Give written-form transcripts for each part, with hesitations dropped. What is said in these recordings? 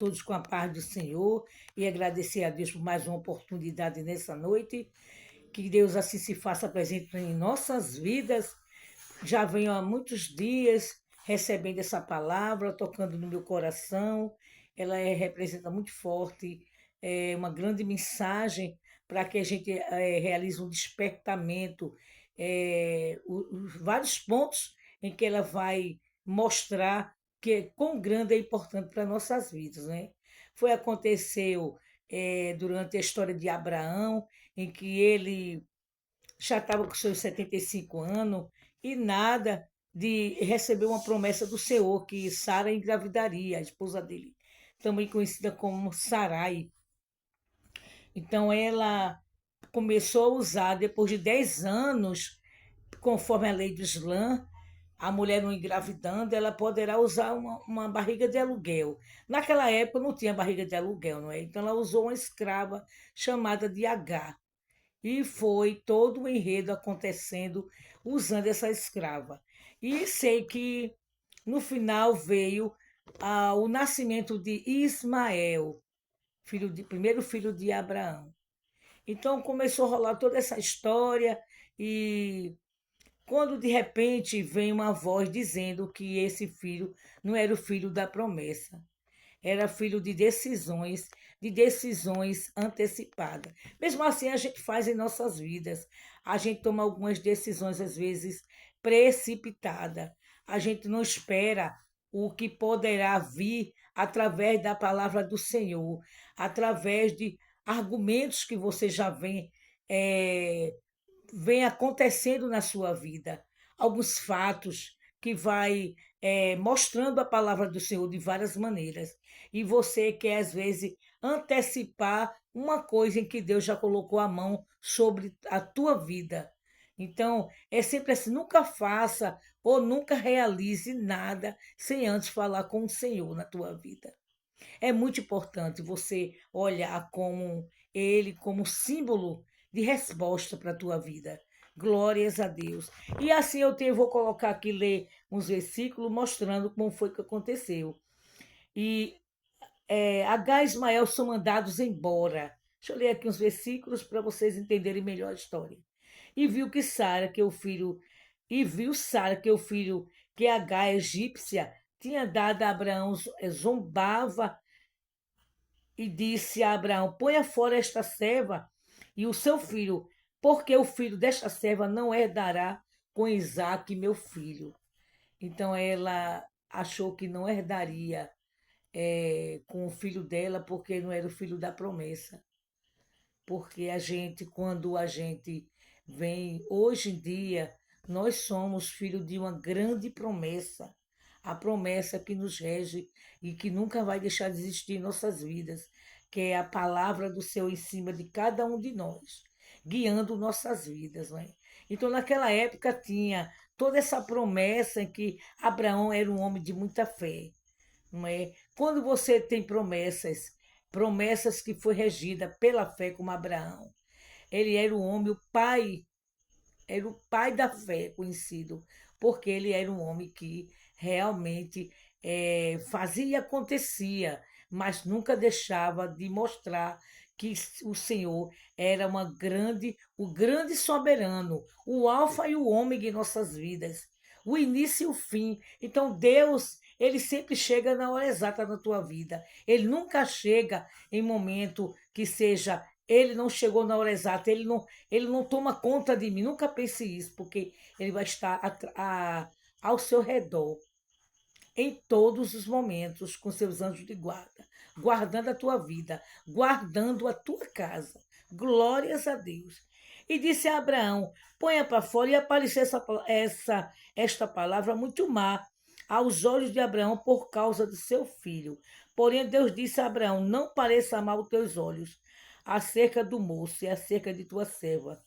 todos com a paz do Senhor e agradecer a Deus por mais uma oportunidade nessa noite. Que Deus assim se faça presente em nossas vidas. Já venho há muitos dias recebendo essa palavra, tocando no meu coração. Representa muito forte, uma grande mensagem para que a gente realize um despertamento, os vários pontos em que ela vai mostrar que quão grande é importante para nossas vidas, né? Aconteceu durante a história de Abraão, em que ele já estava com seus 75 anos e nada de receber uma promessa do Senhor que Sara engravidaria, a esposa dele, também conhecida como Sarai. Então ela começou a usar, depois de 10 anos, conforme a lei do Islã, a mulher não engravidando, ela poderá usar uma barriga de aluguel. Naquela época não tinha barriga de aluguel, não é? Então ela usou uma escrava chamada de H. E foi todo o enredo acontecendo usando essa escrava. E sei que no final veio o nascimento de Ismael, primeiro filho de Abraão. Então começou a rolar toda essa história e quando de repente vem uma voz dizendo que esse filho não era o filho da promessa, era filho de decisões antecipadas. Mesmo assim, a gente faz em nossas vidas. A gente toma algumas decisões, às vezes, precipitada. A gente não espera o que poderá vir através da palavra do Senhor, através de argumentos que você já eh, vem acontecendo na sua vida, alguns fatos que vai mostrando a palavra do Senhor de várias maneiras. E você quer, às vezes, antecipar uma coisa em que Deus já colocou a mão sobre a tua vida. Então, é sempre assim, nunca faça ou nunca realize nada sem antes falar com o Senhor na tua vida. É muito importante você olhar como ele, como símbolo de resposta para a tua vida. Glórias a Deus. E assim vou colocar aqui, ler uns versículos mostrando como foi que aconteceu. E H e Ismael são mandados embora. Deixa eu ler aqui uns versículos para vocês entenderem melhor a história. E viu que Sara, que é o filho, e viu Sara, que é o filho, que H, egípcia, tinha dado a Abraão, zombava e disse a Abraão: ponha fora esta serva e o seu filho, porque o filho desta serva não herdará com Isaque, meu filho. Então ela achou que não herdaria com o filho dela, porque não era o filho da promessa. Porque quando a gente vem, hoje em dia, nós somos filhos de uma grande promessa, a promessa que nos rege e que nunca vai deixar de existir em nossas vidas, que é a palavra do Senhor em cima de cada um de nós, guiando nossas vidas. Não é? Então, naquela época, tinha toda essa promessa em que Abraão era um homem de muita fé. Não é? Quando você tem promessas, promessas que foi regida pela fé como Abraão, ele era o homem, o pai, era o pai da fé conhecido, porque ele era um homem que realmente fazia e acontecia, mas nunca deixava de mostrar que o Senhor era o grande soberano, o alfa e o ômega em nossas vidas, o início e o fim. Então Deus, ele sempre chega na hora exata na tua vida. Ele nunca chega em momento que seja ele não chegou na hora exata, ele não toma conta de mim. Nunca pense isso, porque ele vai estar ao seu redor em todos os momentos com seus anjos de guarda, guardando a tua vida, guardando a tua casa. Glórias a Deus. E disse a Abraão: ponha para fora, e apareceu esta palavra muito má aos olhos de Abraão por causa de seu filho. Porém, Deus disse a Abraão: não pareça mal aos teus olhos acerca do moço e acerca de tua serva,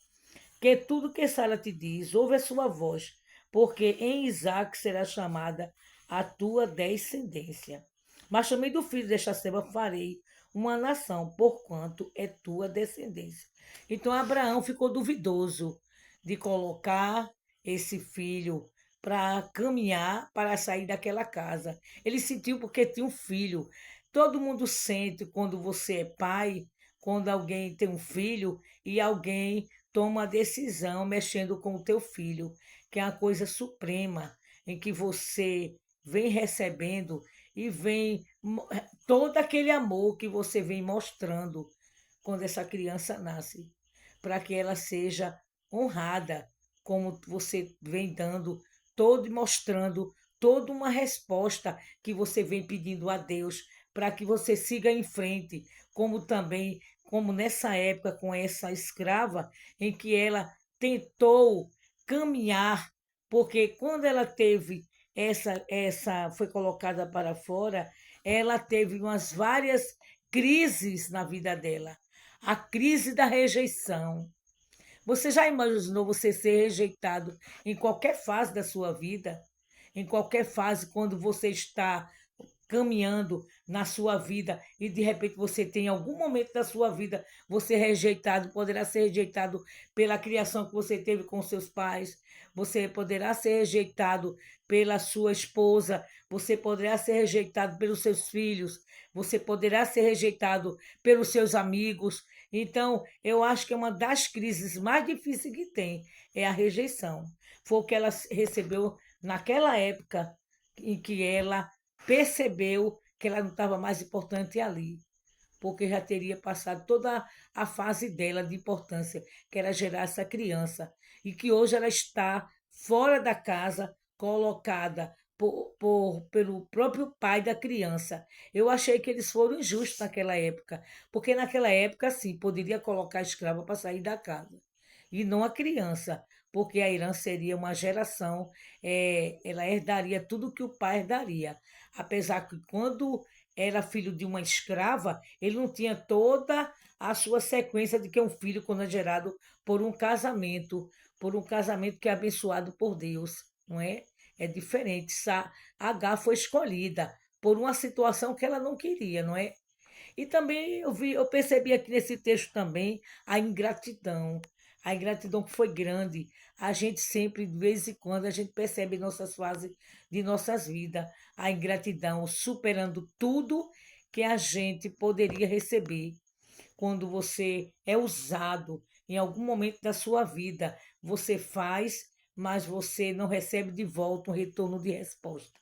que tudo que Sara te diz, ouve a sua voz, porque em Isaque será chamada a tua descendência. Mas também do filho desta serva farei uma nação, porquanto é tua descendência. Então Abraão ficou duvidoso de colocar esse filho para caminhar, para sair daquela casa. Ele sentiu porque tinha um filho. Todo mundo sente quando você é pai, quando alguém tem um filho e alguém toma a decisão mexendo com o teu filho, que é uma coisa suprema, em que você vem recebendo e vem todo aquele amor que você vem mostrando quando essa criança nasce, para que ela seja honrada, como você vem dando todo e mostrando toda uma resposta que você vem pedindo a Deus para que você siga em frente, como também como nessa época com essa escrava em que ela tentou caminhar, porque quando ela teve essa foi colocada para fora, ela teve umas várias crises na vida dela. A crise da rejeição. Você já imaginou você ser rejeitado em qualquer fase da sua vida? Em qualquer fase, quando você está caminhando na sua vida e de repente você tem algum momento da sua vida você é rejeitado, poderá ser rejeitado pela criação que você teve com seus pais, você poderá ser rejeitado pela sua esposa, você poderá ser rejeitado pelos seus filhos, você poderá ser rejeitado pelos seus amigos. Então, eu acho que é uma das crises mais difíceis que tem é a rejeição. Foi o que ela recebeu naquela época em que ela percebeu que ela não estava mais importante ali, porque já teria passado toda a fase dela de importância, que era gerar essa criança, e que hoje ela está fora da casa, colocada pelo próprio pai da criança. Eu achei que eles foram injustos naquela época, porque naquela época, sim, poderia colocar a escrava para sair da casa, e não a criança, porque a Irã seria uma geração, ela herdaria tudo que o pai herdaria. Apesar que quando era filho de uma escrava, ele não tinha toda a sua sequência de que é um filho quando é gerado por um casamento que é abençoado por Deus, não é? É diferente. H foi escolhida por uma situação que ela não queria, não é? E também eu percebi aqui nesse texto também a ingratidão que foi grande. A gente sempre, de vez em quando, a gente percebe em nossas fases de nossas vidas a ingratidão superando tudo que a gente poderia receber. Quando você é usado em algum momento da sua vida, você faz, mas você não recebe de volta um retorno de resposta.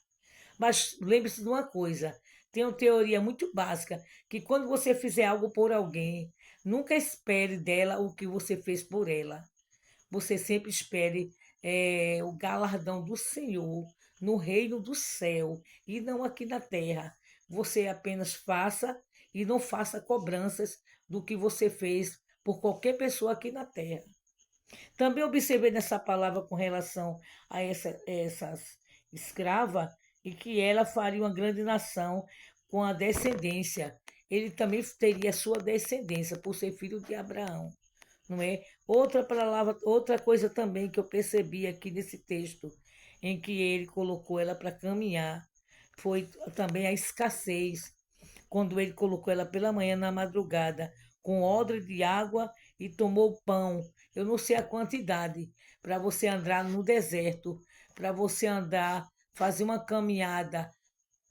Mas lembre-se de uma coisa: tem uma teoria muito básica, que quando você fizer algo por alguém, nunca espere dela o que você fez por ela. Você sempre espere o galardão do Senhor no reino do céu e não aqui na terra. Você apenas faça e não faça cobranças do que você fez por qualquer pessoa aqui na terra. Também observei nessa palavra com relação a essas escrava e que ela faria uma grande nação com a descendência. Ele também teria sua descendência por ser filho de Abraão, não é? Outra palavra, outra coisa também que eu percebi aqui nesse texto, em que ele colocou ela para caminhar, foi também a escassez, quando ele colocou ela pela manhã na madrugada, com odre de água e tomou pão. Eu não sei a quantidade, para você andar no deserto, para você andar, fazer uma caminhada,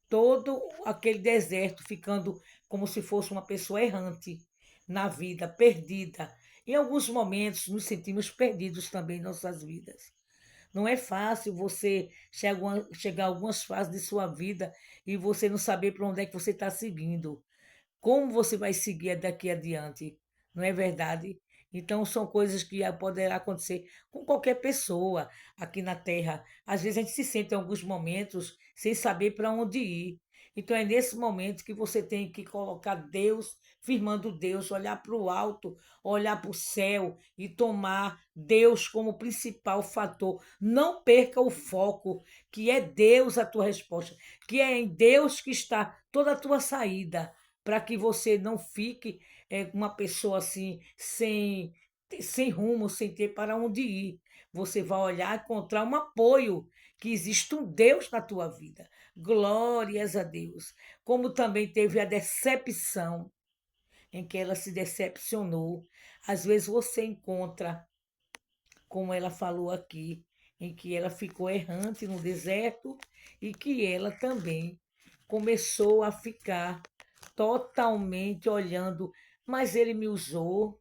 todo aquele deserto, ficando como se fosse uma pessoa errante na vida, perdida. Em alguns momentos nos sentimos perdidos também em nossas vidas. Não é fácil você chegar a algumas fases de sua vida e você não saber para onde é que você está seguindo. Como você vai seguir daqui adiante? Não é verdade? Então, são coisas que poderá acontecer com qualquer pessoa aqui na Terra. Às vezes, a gente se sente em alguns momentos sem saber para onde ir. Então, é nesse momento que você tem que colocar Deus, firmando Deus, olhar para o alto, olhar para o céu e tomar Deus como principal fator. Não perca o foco, que é Deus a tua resposta, que é em Deus que está toda a tua saída, para que você não fique uma pessoa assim, sem rumo, sem ter para onde ir. Você vai olhar e encontrar um apoio, que existe um Deus na tua vida. Glórias a Deus. Como também teve a decepção, em que ela se decepcionou. Às vezes você encontra, como ela falou aqui, em que ela ficou errante no deserto e que ela também começou a ficar totalmente olhando, mas ele me usou.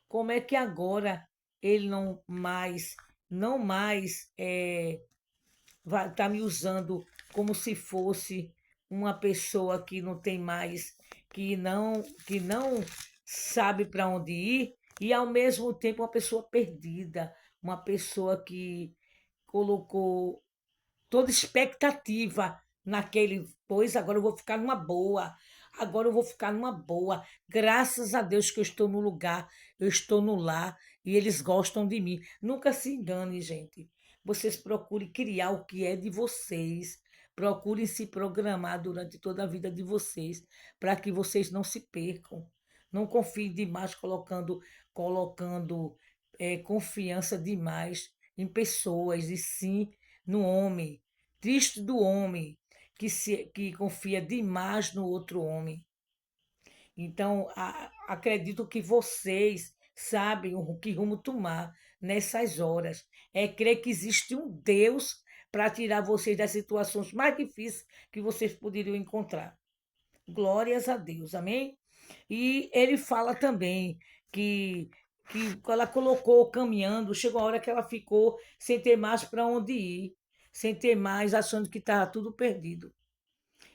Como é que agora ele não mais está me usando como se fosse uma pessoa que não tem mais, que não sabe para onde ir e ao mesmo tempo uma pessoa perdida, uma pessoa que colocou toda expectativa naquele, pois agora eu vou ficar numa boa. Agora eu vou ficar numa boa. Graças a Deus que eu estou no lugar, eu estou no lar e eles gostam de mim. Nunca se engane, gente. Vocês procurem criar o que é de vocês. Procurem se programar durante toda a vida de vocês, para que vocês não se percam. Não confiem demais colocando confiança demais em pessoas, e sim no homem. Triste do homem que confia demais no outro homem. Então, acredito que vocês sabem o que rumo tomar nessas horas. É crer que existe um Deus para tirar vocês das situações mais difíceis que vocês poderiam encontrar. Glórias a Deus, amém? E ele fala também que, que ela colocou caminhando, chegou a hora que ela ficou sem ter mais para onde ir, sem ter mais, achando que estava tudo perdido.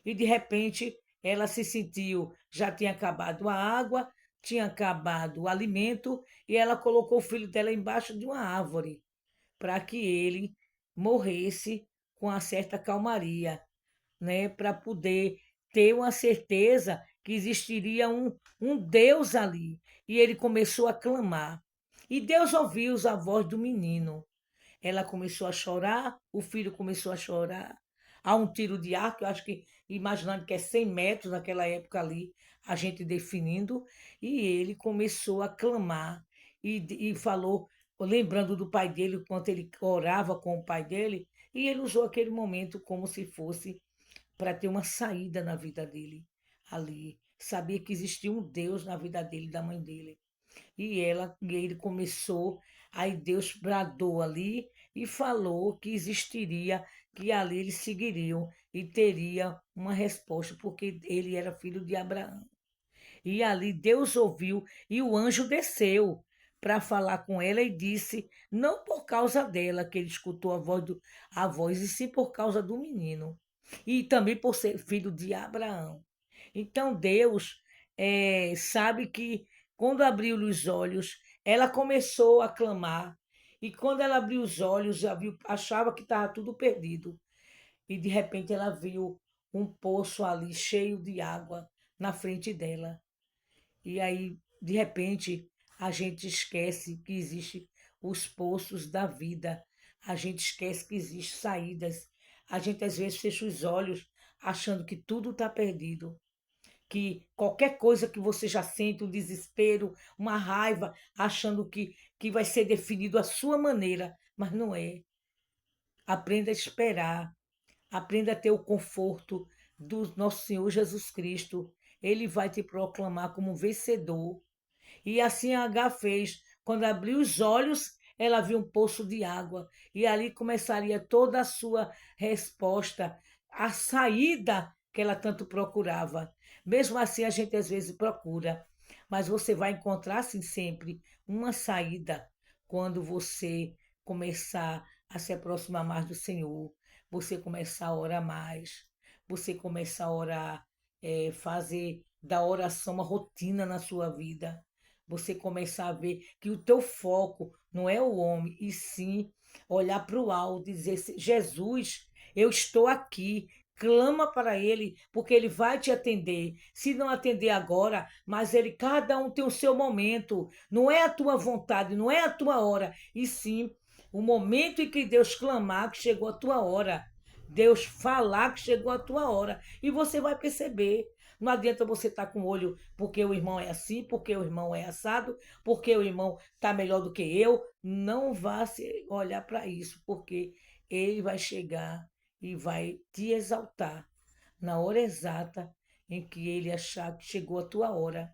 E de repente ela se sentiu, já tinha acabado a água, tinha acabado o alimento, e ela colocou o filho dela embaixo de uma árvore para que ele morresse com uma certa calmaria, né, para poder ter uma certeza que existiria um Deus ali. E ele começou a clamar. E Deus ouviu a voz do menino. Ela começou a chorar, o filho começou a chorar. Há um tiro de arco, eu acho que, imaginando que é 100 metros naquela época ali, a gente definindo, e ele começou a clamar e falou, lembrando do pai dele, quando ele orava com o pai dele, e ele usou aquele momento como se fosse para ter uma saída na vida dele ali. Sabia que existia um Deus na vida dele, da mãe dele. E ele começou, aí Deus bradou ali e falou que existiria, que ali eles seguiriam e teria uma resposta, porque ele era filho de Abraão. E ali Deus ouviu e o anjo desceu para falar com ela e disse, não por causa dela que ele escutou a voz, e sim por causa do menino. E também por ser filho de Abraão. Então Deus sabe que quando abriu os olhos, ela começou a clamar. E quando ela abriu os olhos, já viu, achava que estava tudo perdido. E de repente ela viu um poço ali cheio de água na frente dela. E aí, de repente, a gente esquece que existem os poços da vida. A gente esquece que existem saídas. A gente às vezes fecha os olhos achando que tudo está perdido. Que qualquer coisa que você já sente, um desespero, uma raiva, achando que vai ser definido à sua maneira, mas não é. Aprenda a esperar, aprenda a ter o conforto do nosso Senhor Jesus Cristo. Ele vai te proclamar como vencedor. E assim a H fez. Quando abriu os olhos, ela viu um poço de água. E ali começaria toda a sua resposta, a saída que ela tanto procurava. Mesmo assim, a gente às vezes procura, mas você vai encontrar, sim, sempre uma saída quando você começar a se aproximar mais do Senhor, você começar a orar mais, você começar a orar, fazer da oração uma rotina na sua vida, você começar a ver que o teu foco não é o homem, e sim olhar para o alto e dizer: Jesus, eu estou aqui. Clama para ele, porque ele vai te atender. Se não atender agora, mas ele, cada um tem o seu momento. Não é a tua vontade, não é a tua hora, e sim o momento em que Deus clamar que chegou a tua hora. Deus falar que chegou a tua hora. E você vai perceber. Não adianta você estar com o olho porque o irmão é assim, porque o irmão é assado, porque o irmão está melhor do que eu. Não vá se olhar para isso, porque ele vai chegar e vai te exaltar na hora exata em que ele achar que chegou a tua hora.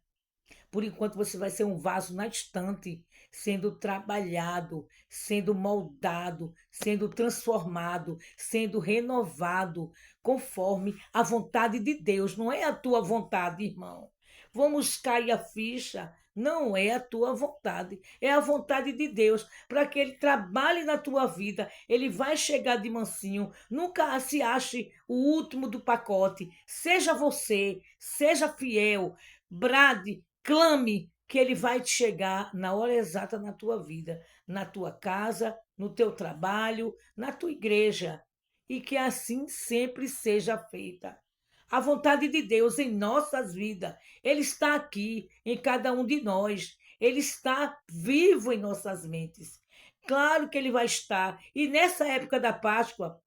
Por enquanto você vai ser um vaso na estante, sendo trabalhado, sendo moldado, sendo transformado, sendo renovado, conforme a vontade de Deus. Não é a tua vontade, irmão. Vamos cair a ficha. Não é a tua vontade, é a vontade de Deus, para que Ele trabalhe na tua vida. Ele vai chegar de mansinho, nunca se ache o último do pacote. Seja você, seja fiel, brade, clame, que Ele vai te chegar na hora exata na tua vida, na tua casa, no teu trabalho, na tua igreja. E que assim sempre seja feita. A vontade de Deus em nossas vidas, Ele está aqui em cada um de nós. Ele está vivo em nossas mentes. Claro que Ele vai estar. E nessa época da Páscoa,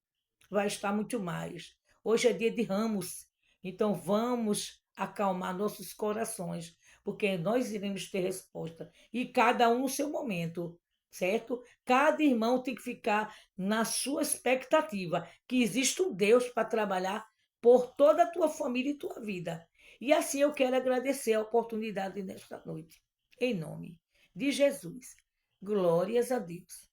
vai estar muito mais. Hoje é dia de Ramos, então vamos acalmar nossos corações, porque nós iremos ter resposta. E cada um no seu momento, certo? Cada irmão tem que ficar na sua expectativa, que existe um Deus para trabalhar por toda a tua família e tua vida. E assim eu quero agradecer a oportunidade nesta noite. Em nome de Jesus. Glórias a Deus.